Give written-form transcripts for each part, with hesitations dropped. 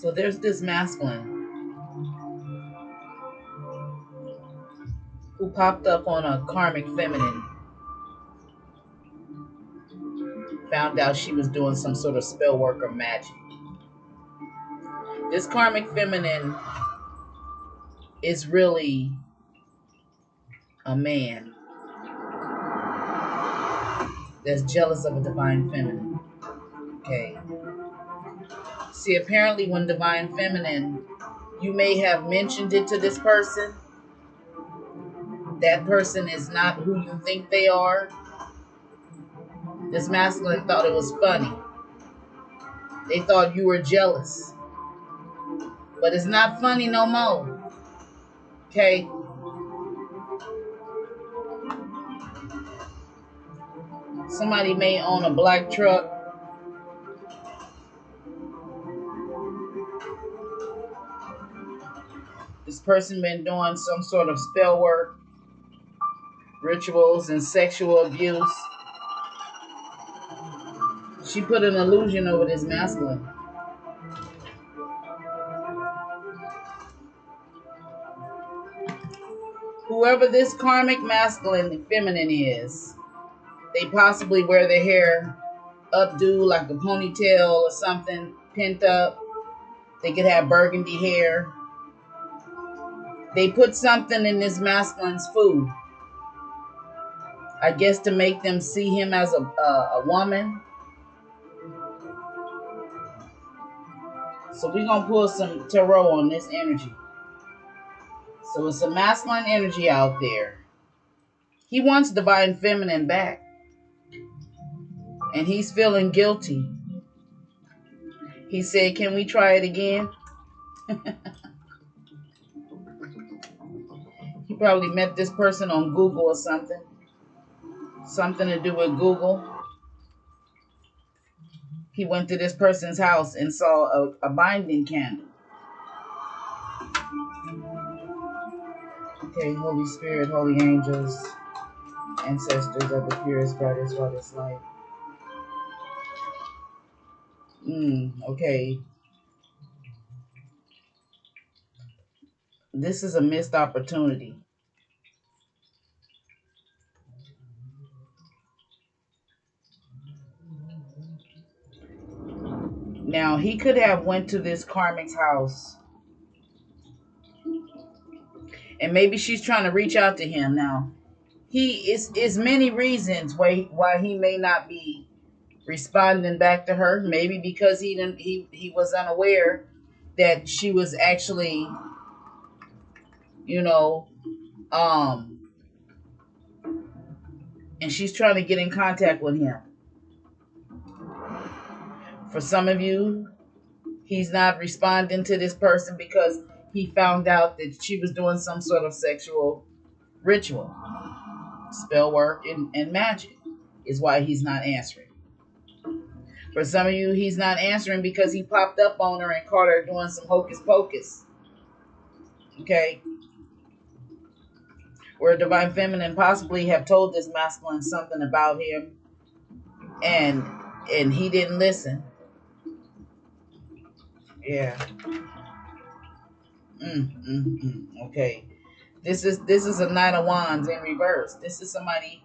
So there's this masculine who popped up on a karmic feminine. Found out she was doing some sort of spell work or magic. This karmic feminine is really a man that's jealous of a divine feminine. Okay. See, apparently when divine feminine, you may have mentioned it to this person. That person is not who you think they are. This masculine thought it was funny. They thought you were jealous. But it's not funny no more. Okay? Somebody may own a black truck. This person been doing some sort of spell work, rituals, and sexual abuse. She put an illusion over this masculine. Whoever this karmic masculine feminine is, they possibly wear their hair updo like a ponytail or something, pent up. They could have burgundy hair. They put something in this masculine's food. I guess to make them see him as a woman. So we're going to pull some tarot on this energy. So it's a masculine energy out there. He wants divine feminine back. And he's feeling guilty. He said, can we try it again? He probably met this person on Google or something. Something to do with Google. He went to this person's house and saw a binding candle. Okay, Holy Spirit, holy angels, ancestors of the purest, brightest, whitest light. Okay. This is a missed opportunity. Now, he could have went to this karmic's house. And maybe she's trying to reach out to him now. He is many reasons why he may not be responding back to her. Maybe because he was unaware that she was actually, and she's trying to get in contact with him. For some of you, he's not responding to this person because he found out that she was doing some sort of sexual ritual, spell work, and magic is why he's not answering. For some of you, he's not answering because he popped up on her and caught her doing some hocus pocus. Okay? Where divine feminine possibly have told this masculine something about him and he didn't listen. Yeah. Okay. This is a Knight of Wands in reverse. This is somebody,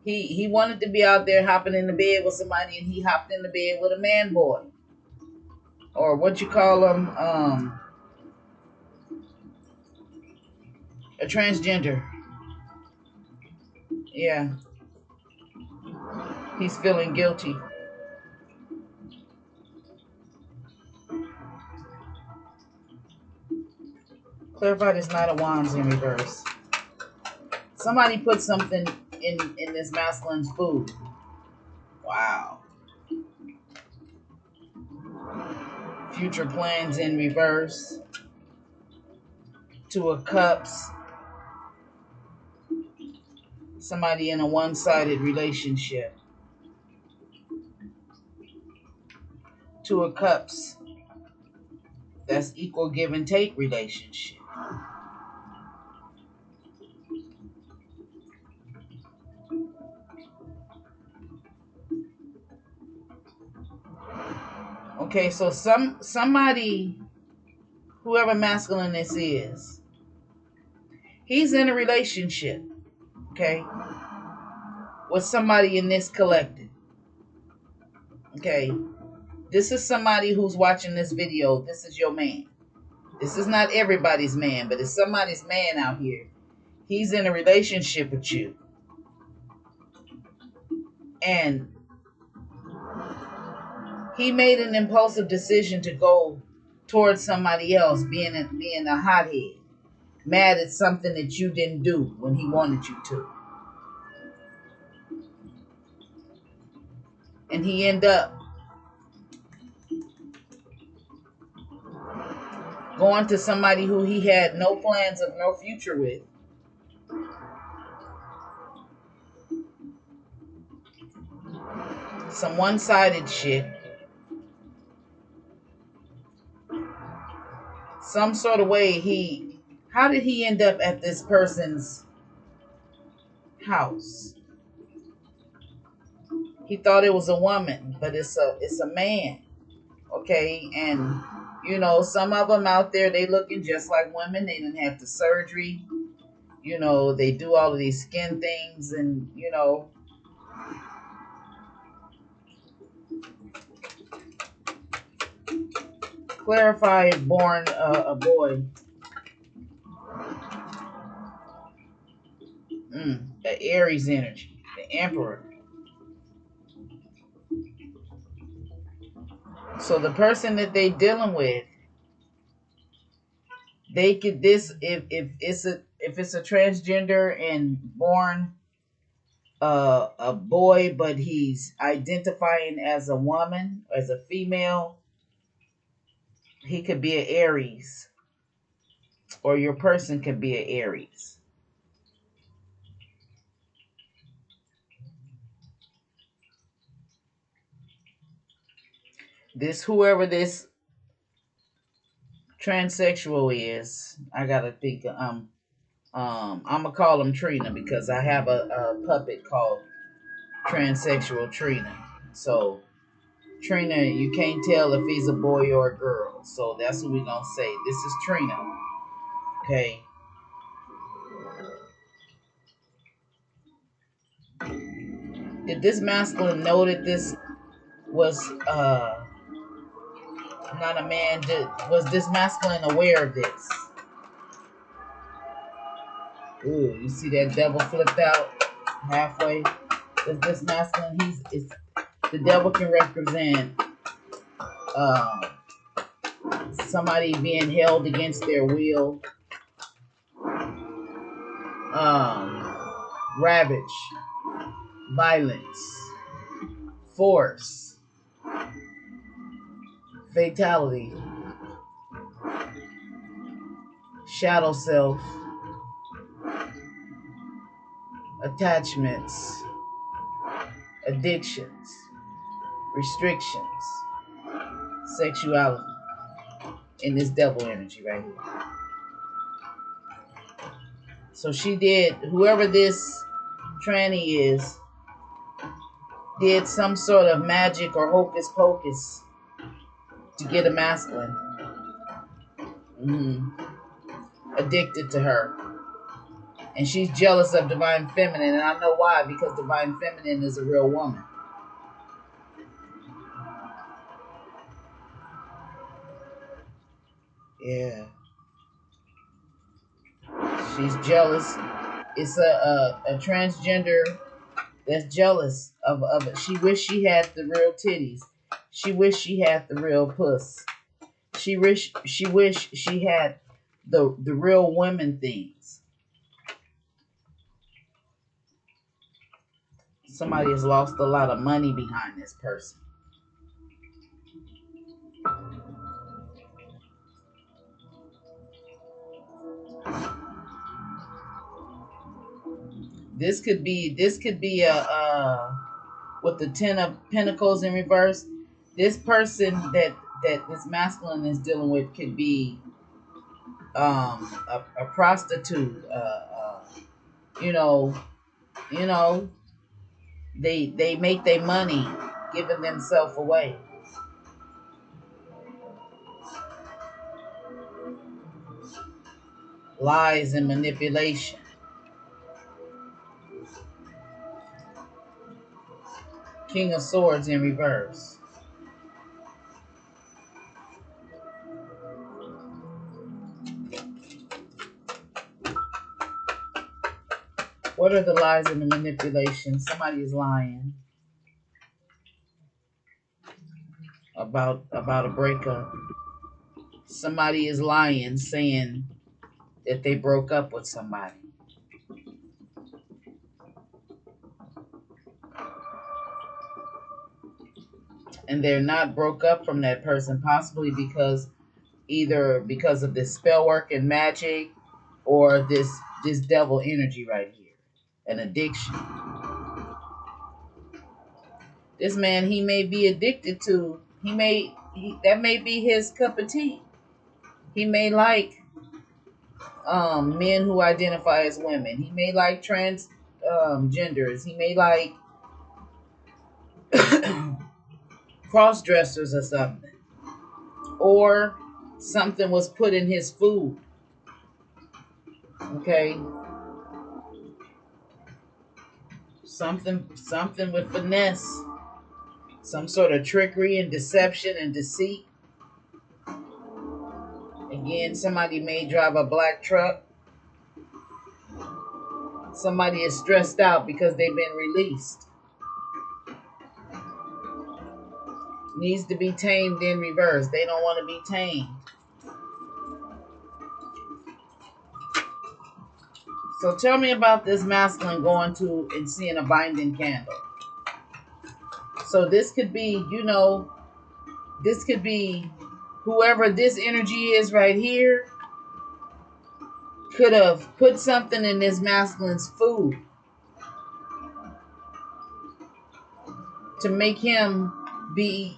he wanted to be out there hopping in the bed with somebody, and he hopped in the bed with a man boy. Or what you call them, a transgender. Yeah. He's feeling guilty. Clarify this Knight of Wands in reverse. Somebody put something in this masculine's food. Wow. Future plans in reverse. Two of Cups. Somebody in a one-sided relationship. Two of Cups. That's equal give and take relationship. Okay, so somebody whoever masculine this is, he's in a relationship, okay, with somebody in this collective, okay. This is somebody who's watching this video. This is your man. This is not everybody's man, but it's somebody's man out here. He's in a relationship with you. And he made an impulsive decision to go towards somebody else, being a hothead, mad at something that you didn't do when he wanted you to. And he ended up going to somebody who he had no plans of no future with. Some one-sided shit. Some sort of way how did he end up at this person's house? He thought it was a woman, but it's a man. Okay, and you know, some of them out there, they looking just like women. They didn't have the surgery. You know, they do all of these skin things, and you know, clarify born a boy. The Aries energy, the Emperor. So the person that they dealing with, they could if it's a transgender and born a boy, but he's identifying as a woman, as a female, he could be an Aries, or your person could be an Aries. Whoever this transsexual is, I gotta think. I'm gonna call him Trina because I have a puppet called Transsexual Trina. So Trina, you can't tell if he's a boy or a girl. So that's what we're gonna say. This is Trina. Okay. Did this masculine know that this was not a man? Was this masculine aware of this? Ooh, you see that devil flipped out halfway? Is this masculine? The devil can represent somebody being held against their will, ravage, violence, force, fatality, shadow self, attachments, addictions, restrictions, sexuality, in this devil energy right here. So whoever this tranny is, did some sort of magic or hocus pocus to get a masculine. Addicted to her. And she's jealous of Divine Feminine, and I know why, because Divine Feminine is a real woman. Yeah. She's jealous. It's a transgender that's jealous of it. She wish she had the real titties. She wish she had the real puss. She wish she had the real women things. Somebody has lost a lot of money behind this person. This could be a with the 10 of Pentacles in reverse. This person that this masculine is dealing with could be a prostitute. You know, they make their money giving themselves away. Lies and manipulation. King of Swords in reverse. What are the lies and the manipulation? Somebody is lying about a breakup. Somebody is lying, saying that they broke up with somebody. And they're not broke up from that person, possibly because either because of this spell work and magic, or this devil energy right here, an addiction. This man, he may be addicted to. That may be his cup of tea. He may like men who identify as women. He may like trans genders. He may like cross dressers or something, or something was put in his food. Okay, something with finesse, some sort of trickery and deception and deceit. Again, somebody may drive a black truck. Somebody is stressed out because they've been released. Needs to be tamed in reverse. They don't want to be tamed. So tell me about this masculine going to and seeing a binding candle. So this could be, this could be whoever this energy is right here could have put something in this masculine's food to make him be,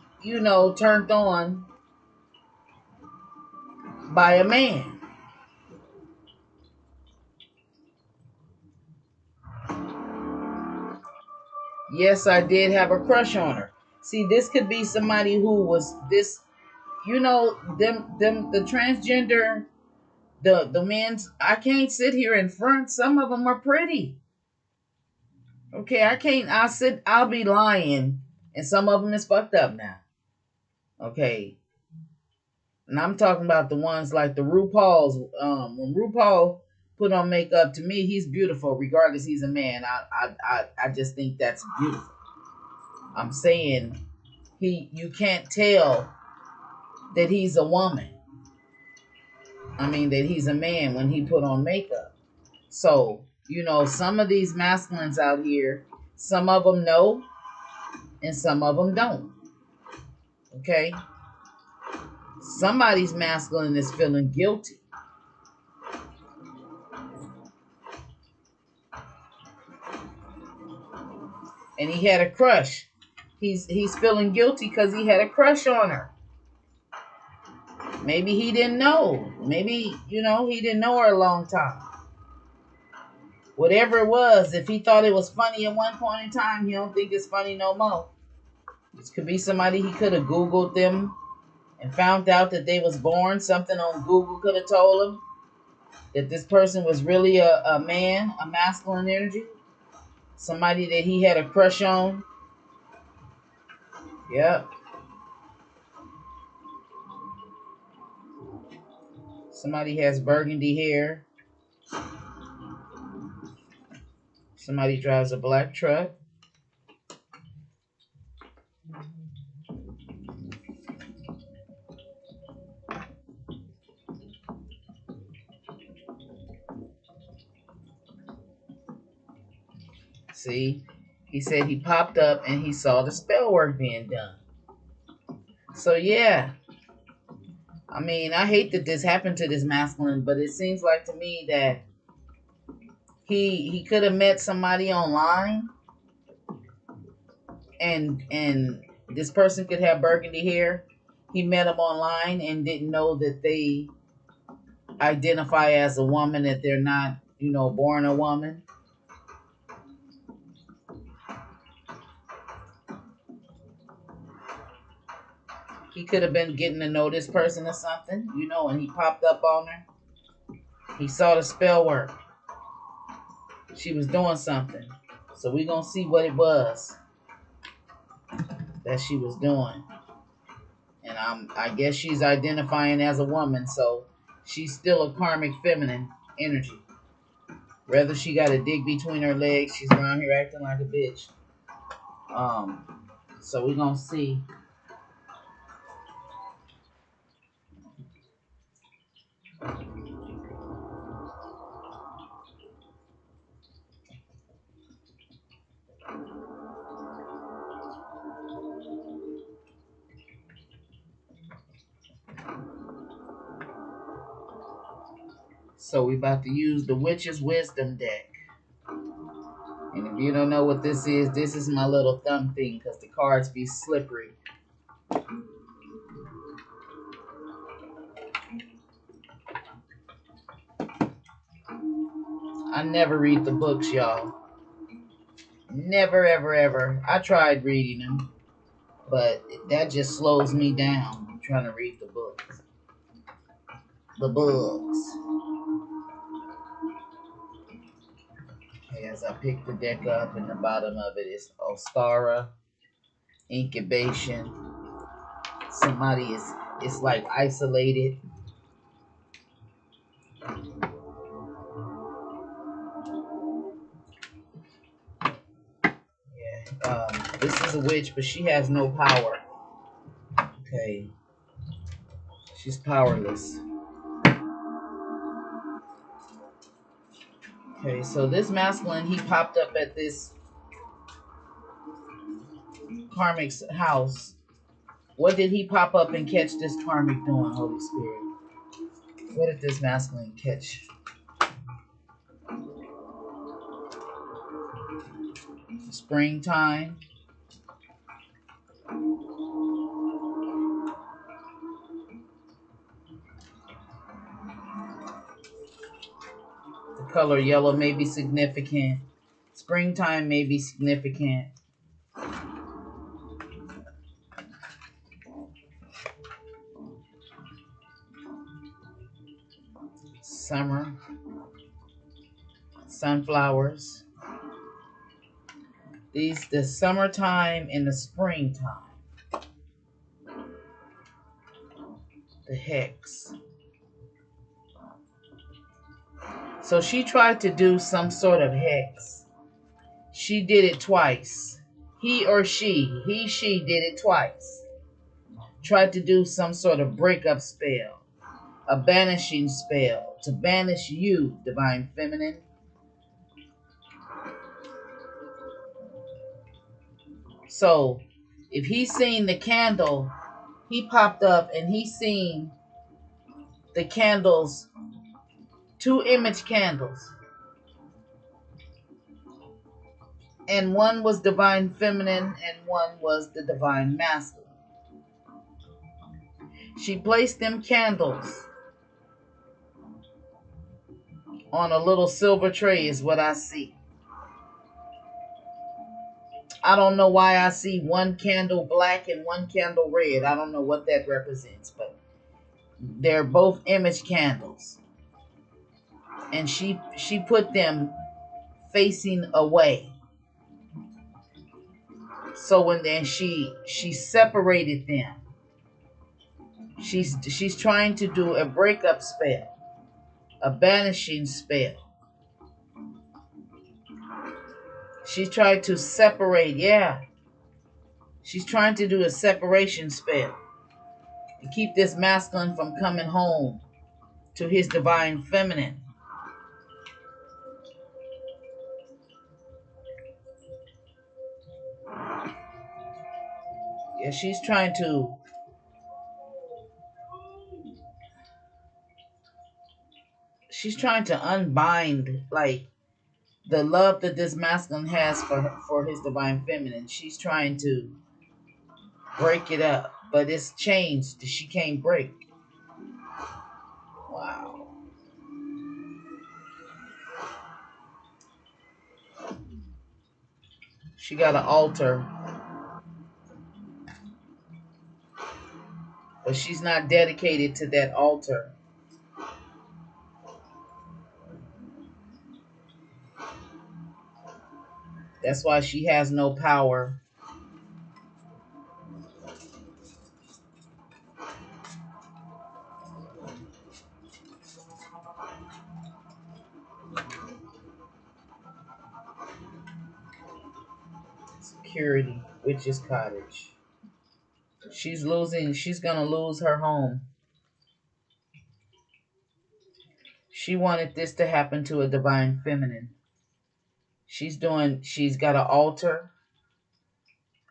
turned on by a man. Yes, I did have a crush on her. See, this could be somebody who was this, the transgender, the men's. I can't sit here in front. Some of them are pretty. Okay, I can't. I'll be lying, and some of them is fucked up now. Okay, and I'm talking about the ones like the RuPaul's. When RuPaul put on makeup, to me, he's beautiful, regardless he's a man. I just think that's beautiful. I'm saying you can't tell that he's a woman. I mean that he's a man when he put on makeup. So, some of these masculines out here, some of them know and some of them don't. Okay? Somebody's masculine is feeling guilty. And he had a crush. He's feeling guilty because he had a crush on her. Maybe he didn't know. Maybe, he didn't know her a long time. Whatever it was, if he thought it was funny at one point in time, he don't think it's funny no more. This could be somebody he could have Googled them and found out that they was born. Something on Google could have told him that this person was really a man, a masculine energy. Somebody that he had a crush on. Yep. Somebody has burgundy hair. Somebody drives a black truck. See, he said he popped up and he saw the spell work being done. So yeah, I mean, I hate that this happened to this masculine, but it seems like to me that he could have met somebody online, and this person could have burgundy hair. He met them online and didn't know that they identify as a woman, that they're not, born a woman. He could have been getting to know this person or something, and he popped up on her. He saw the spell work. She was doing something. So we're going to see what it was that she was doing. And I guess she's identifying as a woman, so she's still a karmic feminine energy. Whether she got a dick between her legs, she's around here acting like a bitch. So we're going to see. So we about to use the Witch's Wisdom deck. And if you don't know what this is my little thumb thing because the cards be slippery. I never read the books, y'all. Never, ever, ever. I tried reading them, but that just slows me down. I'm trying to read the books. The books. Okay, as I pick the deck up, and the bottom of it is Ostara, incubation. Somebody is like isolated. Yeah, this is a witch, but she has no power. Okay, she's powerless. Okay, so this masculine, he popped up at this Karmic's house. What did he pop up and catch this Karmic doing, Holy Spirit? What did this masculine catch? Springtime. The color yellow may be significant. Springtime may be significant. Summer. Sunflowers. The summertime and the springtime. The hex. So she tried to do some sort of hex. She did it twice. He or she did it twice. Tried to do some sort of breakup spell. A banishing spell. To banish you, Divine Feminine. So, if he's seen the candle, he popped up and he seen the candles, 2 image candles. And one was Divine Feminine and one was the Divine Masculine. She placed them candles on a little silver tray is what I see. I don't know why I see one candle black and one candle red. I don't know what that represents, but they're both image candles. And she put them facing away. So when then she separated them. She's trying to do a breakup spell, a banishing spell. She's trying to separate, yeah. She's trying to do a separation spell to keep this masculine from coming home to his divine feminine. Yeah, she's trying to unbind like the love that this masculine has for his divine feminine. She's trying to break it up, but it's changed. She can't break. Wow. She got an altar, but she's not dedicated to that altar. That's why she has no power. Security, Witch's Cottage. She's gonna lose her home. She wanted this to happen to a divine feminine. She's got an altar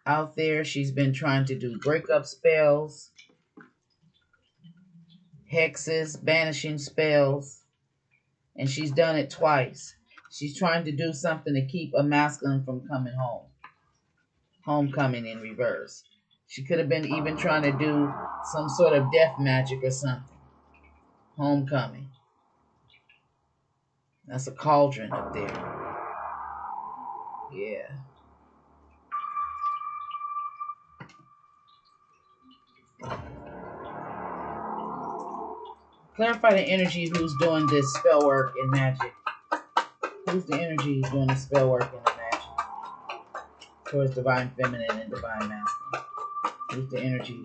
out there. She's been trying to do breakup spells, hexes, banishing spells, and she's done it twice. She's trying to do something to keep a masculine from coming home. Homecoming in reverse. She could have been even trying to do some sort of death magic or something. Homecoming. That's a cauldron up there. Yeah. Clarify the energy who's doing this spell work in magic. Who's the energy doing the spell work in the magic? Towards divine feminine and divine masculine. Who's the energy?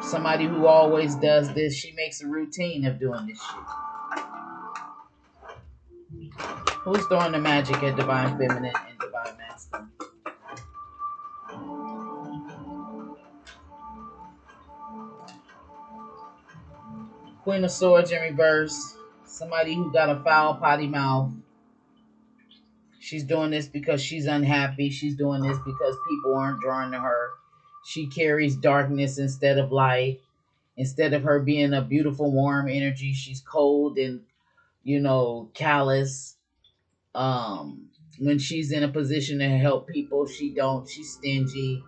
Somebody who always does this. She makes a routine of doing this shit. Who's doing the magic at divine feminine and divine masculine? Queen of Swords in reverse. Somebody who got a foul potty mouth. She's doing this because she's unhappy. She's doing this because people aren't drawn to her. She carries darkness instead of light. Instead of her being a beautiful, warm energy, she's cold and, callous. When she's in a position to help people, she's stingy.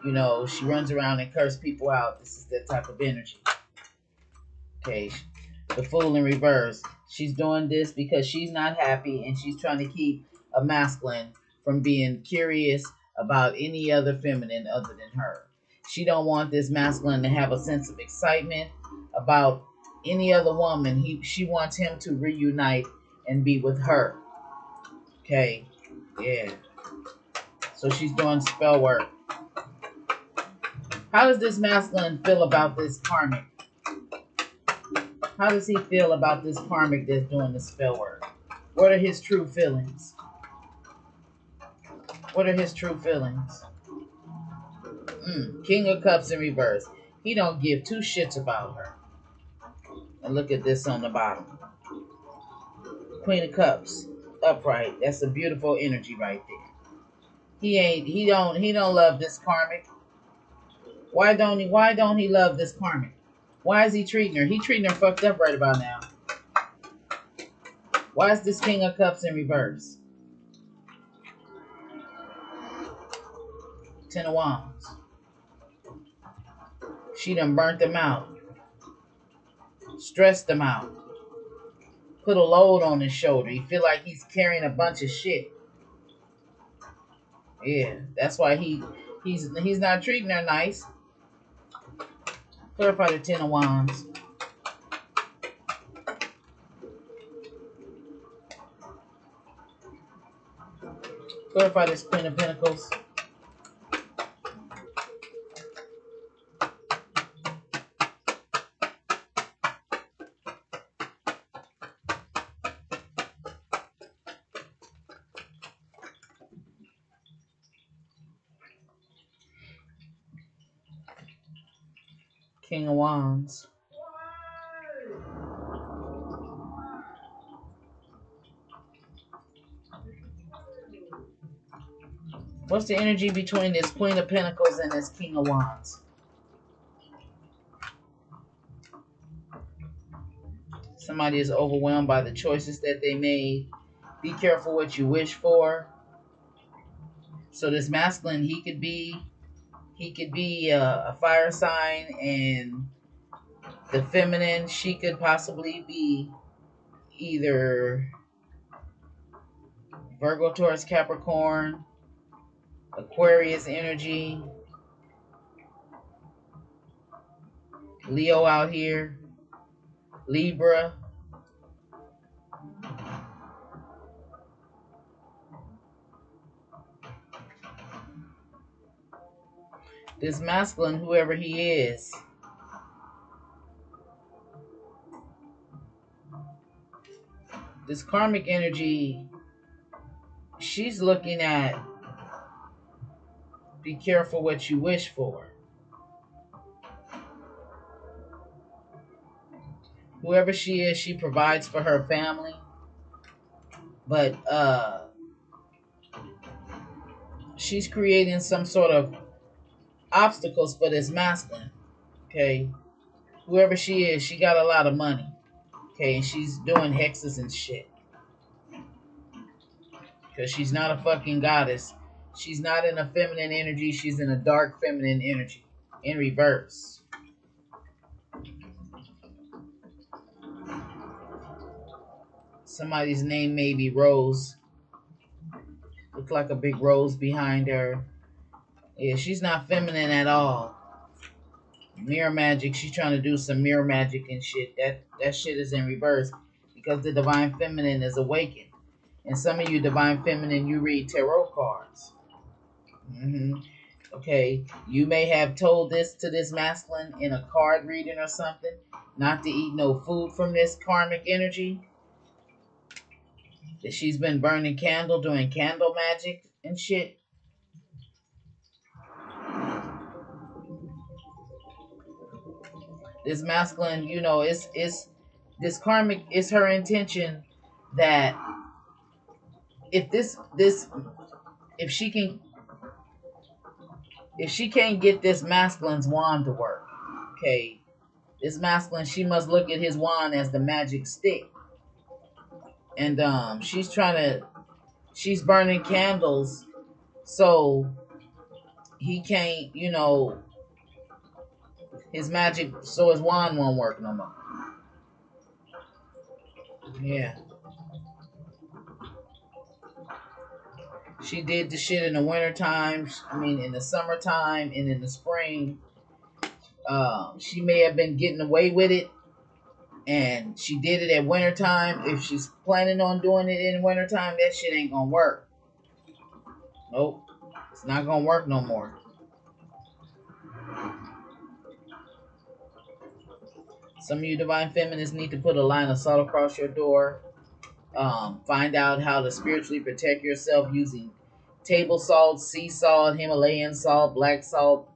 She runs around and curse people out. This is that type of energy. Okay. The Fool in reverse. She's doing this because she's not happy and she's trying to keep a masculine from being curious about any other feminine other than her. She don't want this masculine to have a sense of excitement about any other woman. She wants him to reunite and be with her. Okay. Yeah. So she's doing spell work. How does this masculine feel about this karmic? How does he feel about this karmic that's doing the spell work? What are his true feelings? What are his true feelings? King of Cups in reverse. He don't give two shits about her. And look at this on the bottom. Queen of Cups, upright. That's a beautiful energy right there. He don't love this karmic. Why don't he love this karmic? Why is he treating her? He treating her fucked up right about now. Why is this King of Cups in reverse? Ten of Wands. She done burnt them out. Stressed them out. Put a load on his shoulder. He feel like he's carrying a bunch of shit. Yeah, that's why he's not treating her nice. Clarify the Ten of Wands. Clarify this Queen of Pentacles. King of Wands. What's the energy between this Queen of Pentacles and this King of Wands? Somebody is overwhelmed by the choices that they made. Be careful what you wish for. So this masculine, he could be a fire sign, and the feminine, she could possibly be either Virgo, Taurus, Capricorn, Aquarius energy, Leo out here. Libra. This masculine, whoever he is, this karmic energy, she's looking at, be careful what you wish for. Whoever she is, she provides for her family. But she's creating some sort of obstacles for this masculine. Okay. Whoever she is, she got a lot of money. Okay, and she's doing hexes and shit. Because she's not a fucking goddess. She's not in a feminine energy. She's in a dark feminine energy. In reverse. Somebody's name may be Rose. Look like a big rose behind her. Yeah, she's not feminine at all. Mirror magic. She's trying to do some mirror magic and shit. That shit is in reverse. Because the divine feminine is awakened. And some of you divine feminine, you read tarot cards. Okay, you may have told this to this masculine in a card reading or something, not to eat no food from this karmic energy. That she's been burning candle, doing candle magic and shit. This masculine, you know, it's this karmic is her intention that if she can't get this masculine's wand to work, okay, this masculine, she must look at his wand as the magic stick. And she's burning candles so he can't, you know, his magic, so his wand won't work no more. Yeah. She did the shit in the wintertime, in the summertime and in the spring. She may have been getting away with it, and she did it at wintertime. If she's planning on doing it in wintertime, that shit ain't gonna work. Nope. It's not gonna work no more. Some of you divine feminists need to put a line of salt across your door. Find out how to spiritually protect yourself using table salt, sea salt, Himalayan salt, black salt,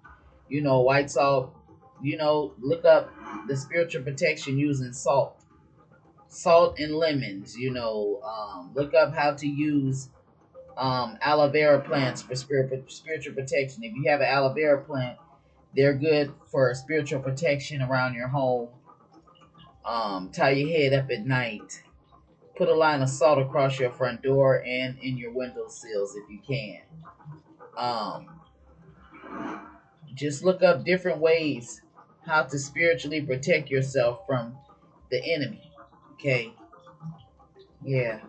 white salt. Look up the spiritual protection using salt. Salt and lemons, look up how to use aloe vera plants for spiritual protection. If you have an aloe vera plant, they're good for spiritual protection around your home. Tie your head up at night. Put a line of salt across your front door and in your window sills if you can. Just look up different ways how to spiritually protect yourself from the enemy. Okay? Yeah.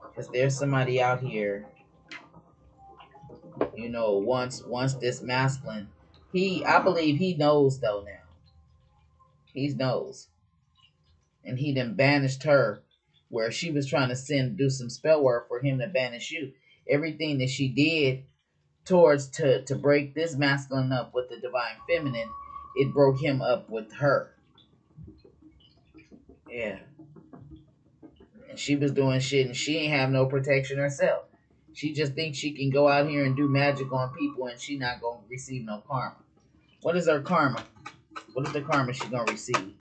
Because there's somebody out here, once this masculine, I believe he knows though now. He knows. And he done banished her where she was trying to do some spell work for him to banish you. Everything that she did towards to break this masculine up with the divine feminine, it broke him up with her. Yeah. And she was doing shit and she ain't have no protection herself. She just thinks she can go out here and do magic on people and she not going to receive no karma. What is her karma? What is the karma she going to receive?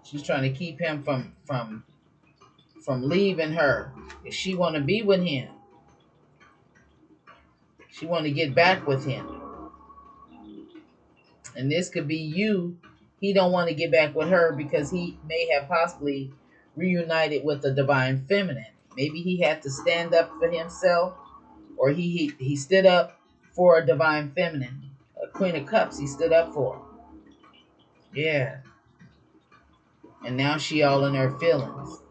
She's trying to keep him from leaving her. If she want to be with him, she want to get back with him. And this could be you. He don't want to get back with her because he may have possibly reunited with the divine feminine. Maybe he had to stand up for himself, or he stood up for a divine feminine. A Queen of Cups, he stood up for. Yeah. And now she all in her feelings.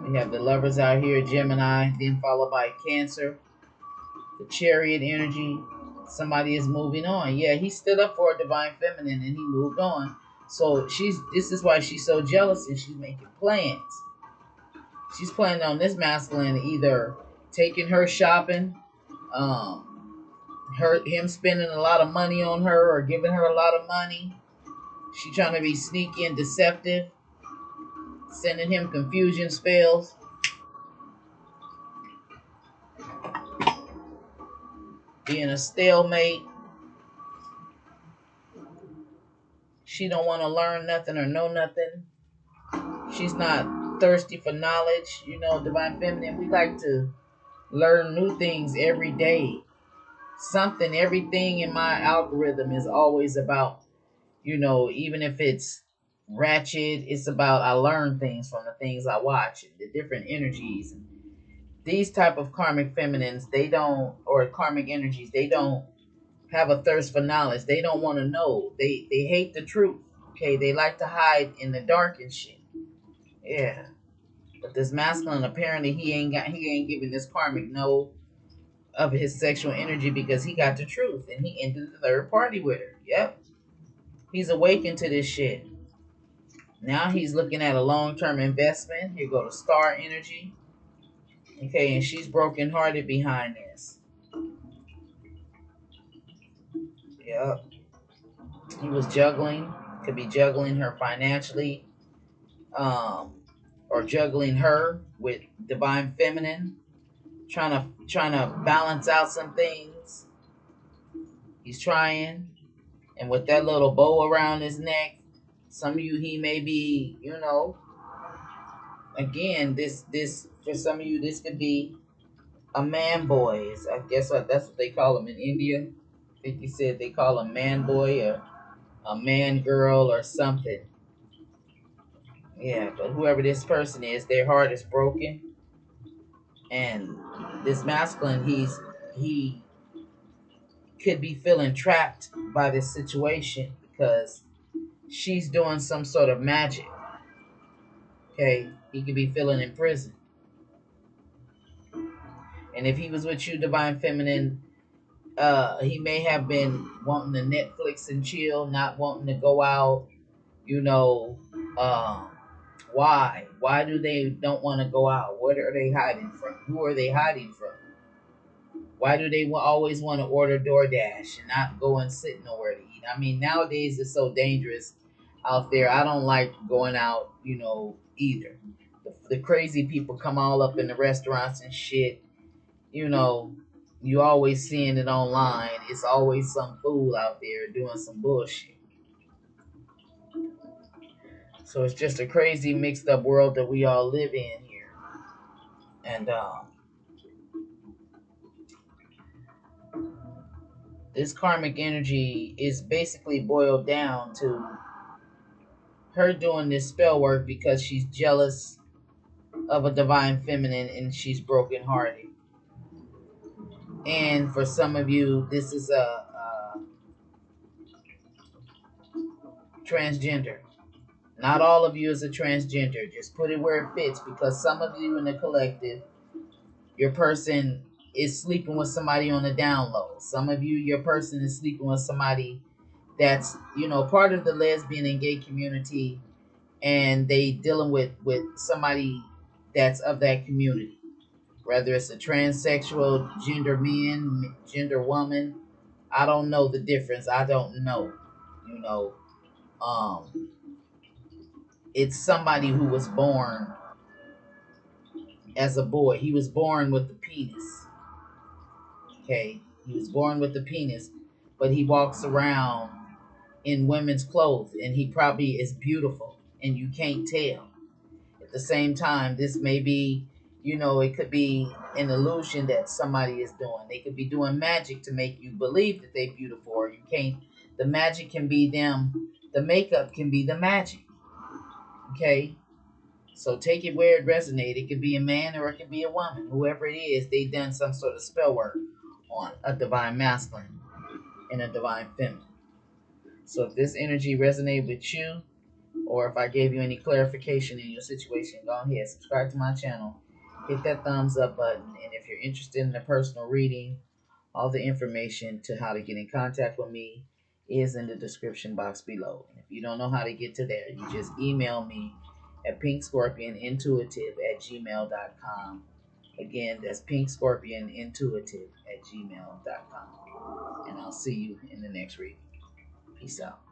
We have the Lovers out here, Gemini, then followed by Cancer. The Chariot energy. Somebody is moving on. Yeah, he stood up for a divine feminine and he moved on. So this is why she's so jealous and she's making plans. She's planning on this masculine either taking her shopping, him spending a lot of money on her or giving her a lot of money. She trying to be sneaky and deceptive, sending him confusion spells. Being a stalemate. She don't want to learn nothing or know nothing. She's not thirsty for knowledge. You know, divine feminine, we like to learn new things every day. Something, everything in my algorithm is always about, you know, even if it's ratchet, it's about I learn things from the things I watch, the different energies. These type of karmic feminines, they don't, or karmic energies, they don't have a thirst for knowledge. They don't want to know. They hate the truth. Okay, they like to hide in the dark and shit. Yeah. But this masculine, apparently he ain't giving this karmic no of his sexual energy because he got the truth and he ended the third party with her. Yep. He's awakened to this shit. Now he's looking at a long-term investment. Here go the star energy. Okay, and she's broken-hearted behind this. Yep. He was juggling. Could be juggling her financially. Or juggling her with divine feminine. Trying to balance out some things. He's trying. And with that little bow around his neck, some of you, he may be, you know, again, this for some of you, this could be a man boy. I guess that's what they call them in India. I think he said they call a man boy or a man girl or something. Yeah, but whoever this person is, their heart is broken. And this masculine, he could be feeling trapped by this situation because she's doing some sort of magic. Okay, he could be feeling in prison. And if he was with you, divine feminine, he may have been wanting to Netflix and chill, not wanting to go out. You know, why? Why do they don't want to go out? What are they hiding from? Who are they hiding from? Why do they always want to order DoorDash and not go and sit nowhere to eat? I mean, nowadays it's so dangerous out there. I don't like going out, you know, either. The crazy people come all up in the restaurants and shit. You know, you always seeing it online. It's always some fool out there doing some bullshit. So it's just a crazy mixed up world that we all live in here. And this karmic energy is basically boiled down to her doing this spell work because she's jealous of a divine feminine and she's brokenhearted. And for some of you, this is a transgender. Not all of you is a transgender. Just put it where it fits because some of you in the collective, your person is sleeping with somebody on the down low. Some of you, your person is sleeping with somebody that's, you know, part of the lesbian and gay community and they dealing with somebody that's of that community. Whether it's a transsexual, gender man, gender woman, I don't know the difference. I don't know. You know, um, it's somebody who was born as a boy. He was born with the penis. Okay, he was born with the penis, but he walks around in women's clothes, and he probably is beautiful, and you can't tell. At the same time, this may be, you know, it could be an illusion that somebody is doing. They could be doing magic to make you believe that they're beautiful, or you can't. The magic can be them. The makeup can be the magic. Okay, So take it where it resonates. It could be a man or it could be a woman. Whoever it is, they done some sort of spell work on a divine masculine and a divine feminine. So if this energy resonated with you, or if I gave you any clarification in your situation, go ahead, subscribe to my channel, hit that thumbs up button, and if you're interested in a personal reading, all the information to how to get in contact with me is in the description box below. And if you don't know how to get to there, you just email me at pinkscorpionintuitive@gmail.com. Again, that's pinkscorpionintuitive@gmail.com. And I'll see you in the next reading. Peace out.